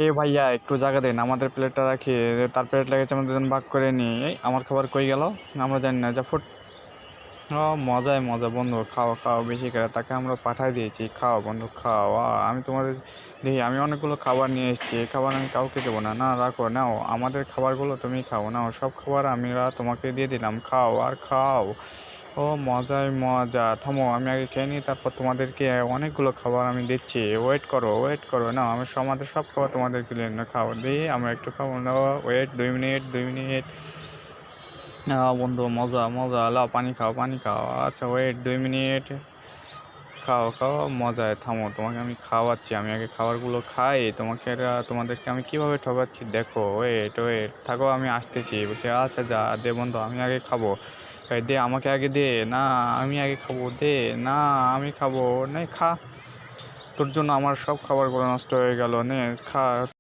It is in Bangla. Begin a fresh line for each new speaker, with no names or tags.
এ ভাইয়া একটু জায়গা দেন, আমাদের প্লেটটা রাখি, তার প্লেট লেগেছে, আমরা দুজন ভাগ করে নিই। এই আমার খাবার কই গেল আমরা জানি না, যা ফুট। ও মজাই মজা বন্ধু, খাও খাও বেশি করে, তাকে আমরা পাঠাই দিয়েছি, খাও বন্ধু খাও। আমি তোমাদের দেখি, আমি অনেকগুলো খাবার নিয়ে এসেছি, এই খাবার আমি কাউকে দেবো না, না রাখো, নাও আমাদের খাবারগুলো তুমি খাও, নাও সব খাবার আমরা তোমাকে দিয়ে দিলাম, খাও আর খাও। ও মজাই মজা, থামো আমি আগে খেয়ে নিই, তারপর তোমাদেরকে অনেকগুলো খাবার আমি দিচ্ছি, ওয়েট করো ওয়েট করো, না আমি আমাদের সব খাবার তোমাদেরকে খাও দিই, আমরা একটু খাবো না, ওয়েট 2 মিনিট 2 মিনিট। বন্ধু মজা মজা, লাও পানি খাও পানি খাও, আচ্ছা ওয়েট 2 মিনিট, খাও খাও মজায়, থামো তোমাকে আমি খাওয়াচ্ছি, আমি আগে খাবারগুলো খাই, তোমাদেরকে আমি কীভাবে ঠকাচ্ছি দেখো, ওয়েট ওয়েট থাকো আমি আসতেছি বলছি, আচ্ছা যা দে বন্ধু, আমি আগে খাবো, এই দে আমাকে আগে দে, না আমি আগে খাবো, দে, না আমি খাবো, নে খা, তোর জন্য আমার সব খাবারগুলো নষ্ট হয়ে গেল, নে খা।